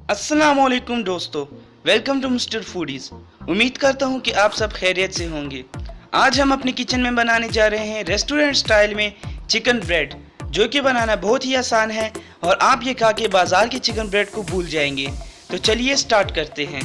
अस्सलामुअलैकुम दोस्तों, welcome to mister foodies. उम्मीद करता हूँ कि आप सब खैरियत से होंगे। आज हम अपने किचन में बनाने जा रहे हैं रेस्टोरेंट स्टाइल में चिकन ब्रेड, जो कि बनाना बहुत ही आसान है और आप ये खा के बाज़ार के चिकन ब्रेड को भूल जाएंगे। तो चलिए स्टार्ट करते हैं।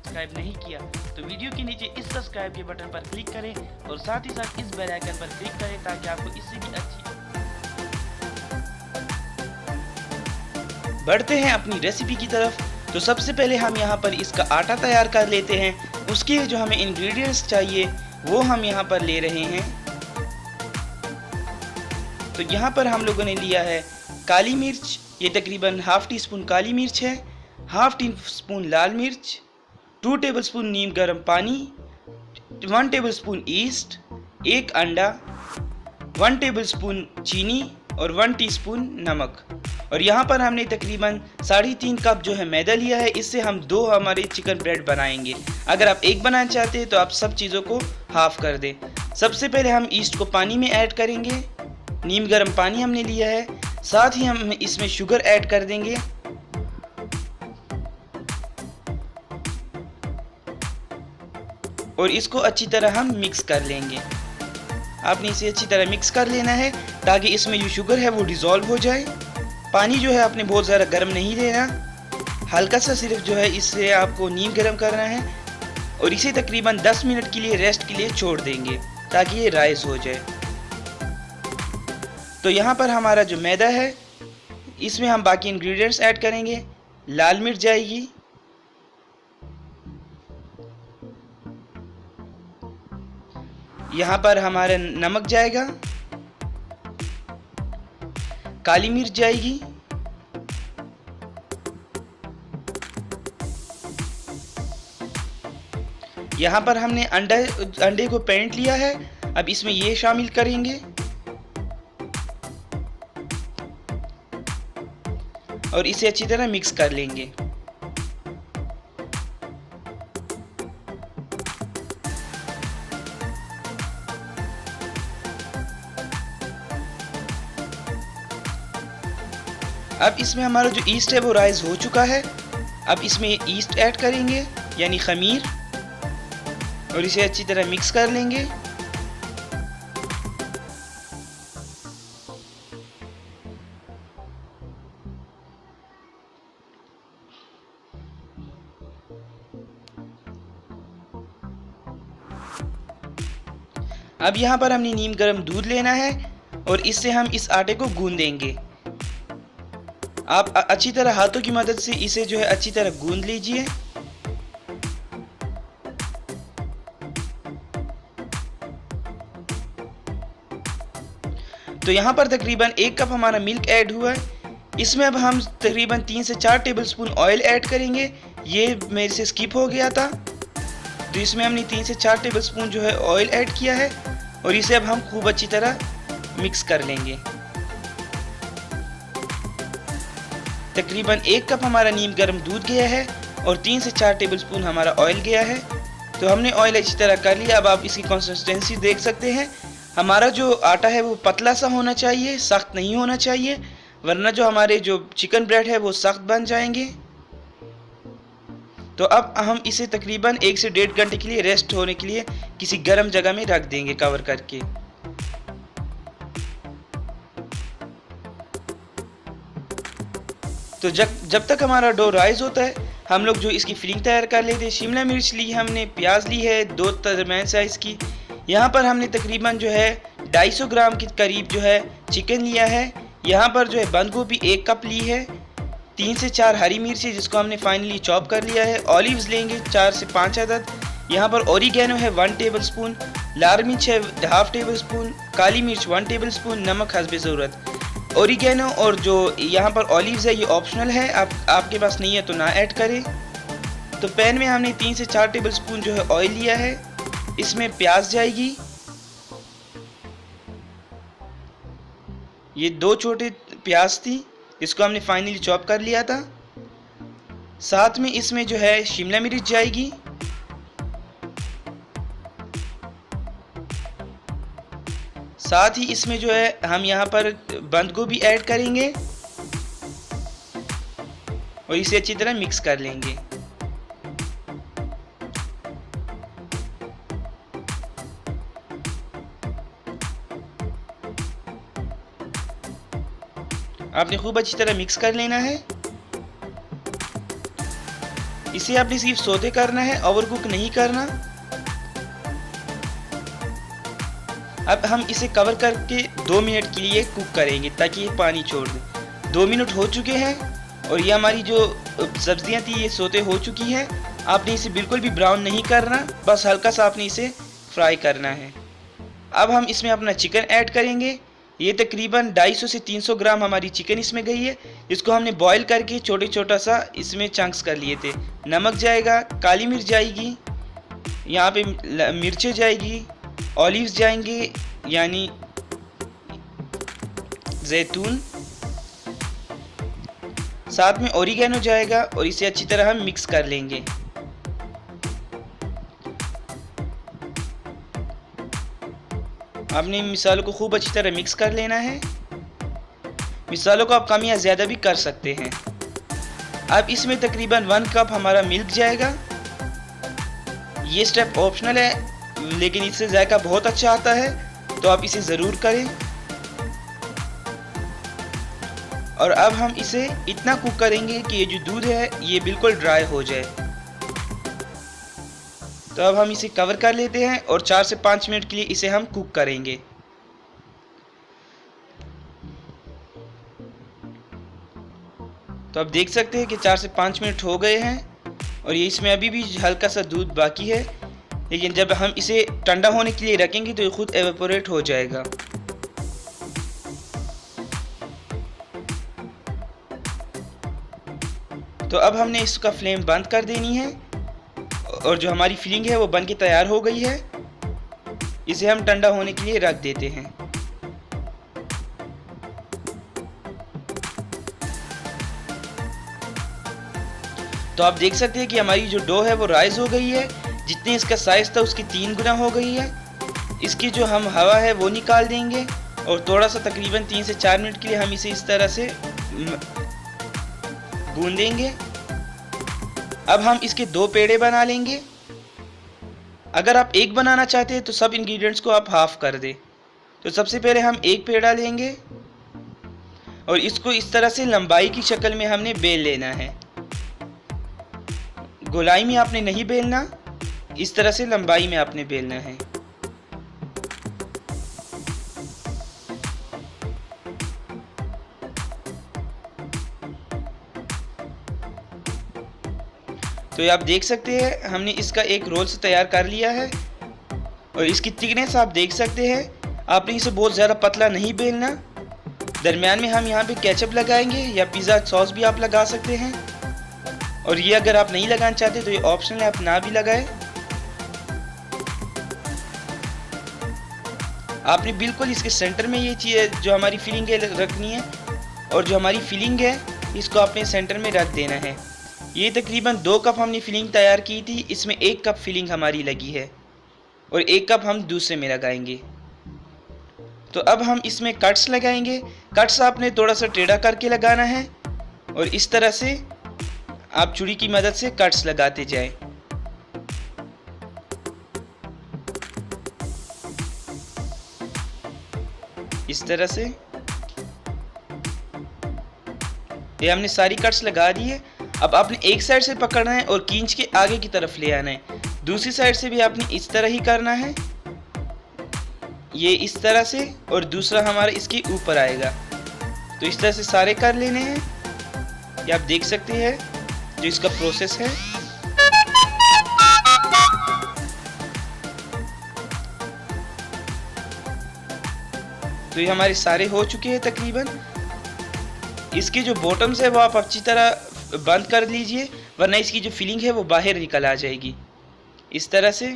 सब्सक्राइब नहीं किया तो वीडियो के नीचे इस सब्सक्राइब के बटन पर क्लिक करें और साथ ही साथ इस बेल आइकन पर क्लिक करें ताकि आपको इससे भी अच्छी। बढ़ते हैं अपनी रेसिपी की तरफ। तो सबसे पहले हम यहाँ पर इसका आटा तैयार कर लेते हैं। उसके लिए जो हमें इंग्रेडिएंट्स चाहिए वो हम यहाँ पर ले रहे हैं। तो यहाँ पर हम लोगों ने लिया है काली मिर्च, ये तकरीबन हाफ टी स्पून काली मिर्च है, हाफ टी स्पून लाल मिर्च, 2 टेबलस्पून नीम गर्म पानी, 1 टेबलस्पून ईस्ट, 1 अंडा, 1 टेबलस्पून चीनी और 1 टीस्पून नमक। और यहाँ पर हमने तकरीबन 3.5 कप जो है मैदा लिया है। इससे हम 2 हमारे चिकन ब्रेड बनाएंगे। अगर आप एक बनाना चाहते हैं तो आप सब चीज़ों को हाफ कर दें। सबसे पहले हम ईस्ट को पानी में ऐड करेंगे। नीम गर्म पानी हमने लिया है, साथ ही हम इसमें शुगर ऐड कर देंगे। और इसको अच्छी तरह हम मिक्स कर लेंगे। आपने इसे अच्छी तरह मिक्स कर लेना है ताकि इसमें जो शुगर है वो डिज़ोल्व हो जाए। पानी जो है आपने बहुत ज़्यादा गर्म नहीं लेना, हल्का सा सिर्फ जो है इससे आपको नीम गर्म करना है। और इसे तकरीबन 10 मिनट के लिए रेस्ट के लिए छोड़ देंगे ताकि ये राइस हो जाए। तो यहाँ पर हमारा जो मैदा है इसमें हम बाकी इंग्रेडिएंट्स ऐड करेंगे। लाल मिर्च जाएगी, यहाँ पर हमारा नमक जाएगा, काली मिर्च जाएगी, यहाँ पर हमने अंडे को पेंट लिया है। अब इसमें ये शामिल करेंगे और इसे अच्छी तरह मिक्स कर लेंगे। अब इसमें हमारा जो ईस्ट है वो राइज हो चुका है। अब इसमें ईस्ट ऐड करेंगे यानी खमीर और इसे अच्छी तरह मिक्स कर लेंगे। अब यहाँ पर हमने नीम गर्म दूध लेना है और इससे हम इस आटे को गूंद देंगे। आप अच्छी तरह हाथों की मदद से इसे जो है अच्छी तरह गूंद लीजिए। तो यहाँ पर तकरीबन 1 कप हमारा मिल्क ऐड हुआ है। इसमें अब हम तकरीबन 3 से 4 टेबलस्पून ऑयल ऐड करेंगे। ये मेरे से स्किप हो गया था। तो इसमें हमने 3 से 4 टेबलस्पून जो है ऑयल ऐड किया है और इसे अब हम खूब अच्छी तरह मिक्स कर लेंगे। तकरीबन 1 कप हमारा नीम गर्म दूध गया है और 3 से 4 टेबलस्पून हमारा ऑयल गया है। तो हमने ऑयल अच्छी तरह कर लिया। अब आप इसकी कंसिस्टेंसी देख सकते हैं। हमारा जो आटा है वो पतला सा होना चाहिए, सख्त नहीं होना चाहिए, वरना जो हमारे जो चिकन ब्रेड है वो सख्त बन जाएंगे। तो अब हम इसे तकरीबन 1 से 1.5 घंटे के लिए रेस्ट होने के लिए किसी गर्म जगह में रख देंगे कवर करके। तो जब तक हमारा डो राइज होता है हम लोग जो इसकी फिलिंग तैयार कर लेते हैं। शिमला मिर्च ली हमने, प्याज ली है 2 दरमियान साइज़ की। यहाँ पर हमने तकरीबन जो है 250 ग्राम के करीब जो है चिकन लिया है। यहाँ पर जो है बंद गोभी 1 कप ली है, 3 से 4 हरी मिर्ची जिसको हमने फाइनली चॉप कर लिया है। ऑलिव्स लेंगे 4 से 5 अदद। यहाँ पर ओरिगेनो है 1 टेबलस्पून, लाल मिर्च है हाफ टेबलस्पून, काली मिर्च 1 टेबलस्पून, नमक हस्बे ज़रूरत। ओरिगेनो और जो यहाँ पर ऑलिव्स है ये ऑप्शनल है, आपके पास नहीं है तो ना ऐड करें। तो पैन में हमने 3 से 4 टेबलस्पून जो है ऑयल लिया है। इसमें प्याज जाएगी, ये 2 छोटे प्याज थी इसको हमने फाइनली चॉप कर लिया था। साथ में इसमें जो है शिमला मिर्च जाएगी, साथ ही इसमें जो है हम यहाँ पर बंद गोभी ऐड करेंगे और इसे अच्छी तरह मिक्स कर लेंगे। आपने खूब अच्छी तरह मिक्स कर लेना है। इसे आपने सिर्फ सौते करना है, ओवरकुक नहीं करना। अब हम इसे कवर करके 2 मिनट के लिए कुक करेंगे ताकि ये पानी छोड़ दे। 2 मिनट हो चुके हैं और ये हमारी जो सब्जियां थी ये सौते हो चुकी हैं। आपने इसे बिल्कुल भी ब्राउन नहीं करना, बस हल्का सा आपने इसे फ्राई करना है। अब हम इसमें अपना चिकन ऐड करेंगे। ये तकरीबन 250 से 300 ग्राम हमारी चिकन इसमें गई है। इसको हमने बॉईल करके छोटा सा इसमें चंक्स कर लिए थे। नमक जाएगा, काली मिर्च जाएगी, यहाँ पे मिर्चें जाएगी, ऑलिव्स जाएंगे यानी जैतून, साथ में ओरिगेनो जाएगा और इसे अच्छी तरह हम मिक्स कर लेंगे। आपने मिसालों को खूब अच्छी तरह मिक्स कर लेना है। मिसालों को आप कम या ज़्यादा भी कर सकते हैं। अब इसमें तकरीबन 1 कप हमारा मिल्क जाएगा। ये स्टेप ऑप्शनल है लेकिन इससे जायका बहुत अच्छा आता है, तो आप इसे ज़रूर करें। और अब हम इसे इतना कुक करेंगे कि ये जो दूध है ये बिल्कुल ड्राई हो जाए। तो अब हम इसे कवर कर लेते हैं और 4 से 5 मिनट के लिए इसे हम कुक करेंगे। तो आप देख सकते हैं कि 4 से 5 मिनट हो गए हैं और ये इसमें अभी भी हल्का सा दूध बाकी है, लेकिन जब हम इसे ठंडा होने के लिए रखेंगे तो ये खुद एवेपोरेट हो जाएगा। तो अब हमने इसका फ्लेम बंद कर देनी है और जो हमारी फिलिंग है वो बन के तैयार हो गई है। इसे हम ठंडा होने के लिए रख देते हैं। तो आप देख सकते हैं कि हमारी जो डो है वो राइज हो गई है। जितनी इसका साइज था उसकी 3 गुना हो गई है। इसकी जो हम हवा है वो निकाल देंगे और थोड़ा सा तकरीबन 3 से 4 मिनट के लिए हम इसे इस तरह से गूंदेंगे। अब हम इसके 2 पेड़े बना लेंगे। अगर आप एक बनाना चाहते हैं तो सब इंग्रेडिएंट्स को आप हाफ कर दें। तो सबसे पहले हम एक पेड़ा लेंगे और इसको इस तरह से लंबाई की शक्ल में हमने बेल लेना है। गोलाई में आपने नहीं बेलना, इस तरह से लंबाई में आपने बेलना है। तो ये आप देख सकते हैं हमने इसका एक रोल से तैयार कर लिया है और इसकी थिकनेस आप देख सकते हैं। आपने इसे बहुत ज़्यादा पतला नहीं बेलना। दरमियान में हम यहाँ पे केचप लगाएंगे या पिज़्ज़ा सॉस भी आप लगा सकते हैं, और ये अगर आप नहीं लगाना चाहते तो ये ऑप्शनल है, आप ना भी लगाएं। आपने बिल्कुल इसके सेंटर में ये चीज़ जो हमारी फिलिंग है रखनी है और जो हमारी फिलिंग है इसको आपने सेंटर में रख देना है। ये तकरीबन 2 कप हमने फिलिंग तैयार की थी, इसमें 1 कप फिलिंग हमारी लगी है और 1 कप हम दूसरे में लगाएंगे। तो अब हम इसमें कट्स लगाएंगे। कट्स आपने थोड़ा सा टेढ़ा करके लगाना है और इस तरह से आप छुरी की मदद से कट्स लगाते जाएं। इस तरह से ये हमने सारी कट्स लगा दी है। अब आपने एक साइड से पकड़ना है और खींच के आगे की तरफ ले आना है। दूसरी साइड से भी आपने इस तरह ही करना है, ये इस तरह से, और दूसरा हमारा इसके ऊपर आएगा। तो इस तरह से सारे कर लेने हैं। ये आप देख सकते हैं जो इसका प्रोसेस है। तो ये हमारे सारे हो चुके हैं तकरीबन। इसके जो बॉटम्स है वो आप अच्छी तरह बंद कर लीजिए, वरना इसकी जो फिलिंग है वो बाहर निकल आ जाएगी। इस तरह से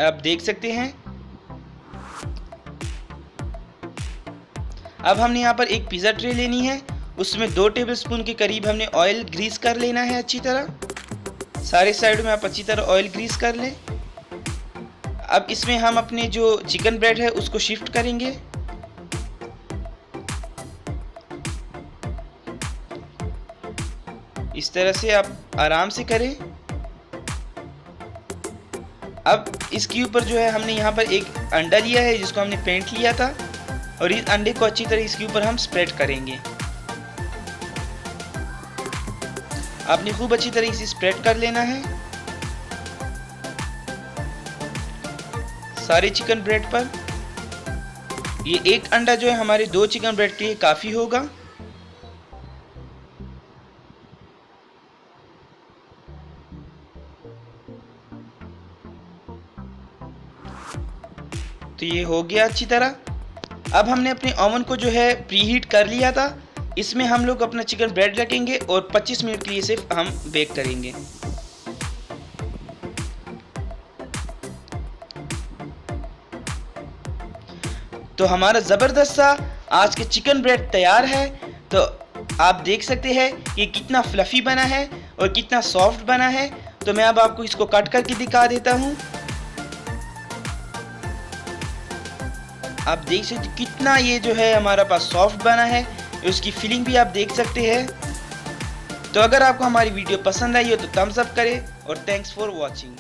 आप देख सकते हैं। अब हमने यहाँ पर एक पिज़्ज़ा ट्रे लेनी है, उसमें 2 टेबलस्पून के करीब हमने ऑयल ग्रीस कर लेना है अच्छी तरह। सारे साइड में आप अच्छी तरह ऑयल ग्रीस कर लें। अब इसमें हम अपने जो चिकन ब्रेड है उसको शिफ्ट करेंगे। इस तरह से आप आराम से करें। अब इसके ऊपर जो है हमने यहाँ पर एक अंडा लिया है जिसको हमने फेंट लिया था, और इस अंडे को अच्छी तरह इसके ऊपर हम स्प्रेड करेंगे। आपने खूब अच्छी तरह इसे स्प्रेड कर लेना है सारे चिकन ब्रेड पर। ये एक अंडा जो है हमारे 2 चिकन ब्रेड के लिए काफ़ी होगा। तो ये हो गया अच्छी तरह। अब हमने अपने ओवन को जो है प्रीहीट कर लिया था, इसमें हम लोग अपना चिकन ब्रेड रखेंगे और 25 मिनट के लिए सिर्फ हम बेक करेंगे। तो हमारा ज़बरदस्त सा आज के चिकन ब्रेड तैयार है। तो आप देख सकते हैं कि कितना फ्लफ़ी बना है और कितना सॉफ्ट बना है। तो मैं अब आपको इसको कट करके दिखा देता हूँ। आप देख सकते कितना ये जो है हमारा पास सॉफ्ट बना है, उसकी फीलिंग भी आप देख सकते हैं। तो अगर आपको हमारी वीडियो पसंद आई हो तो थम्स अप करें और थैंक्स फॉर वॉचिंग।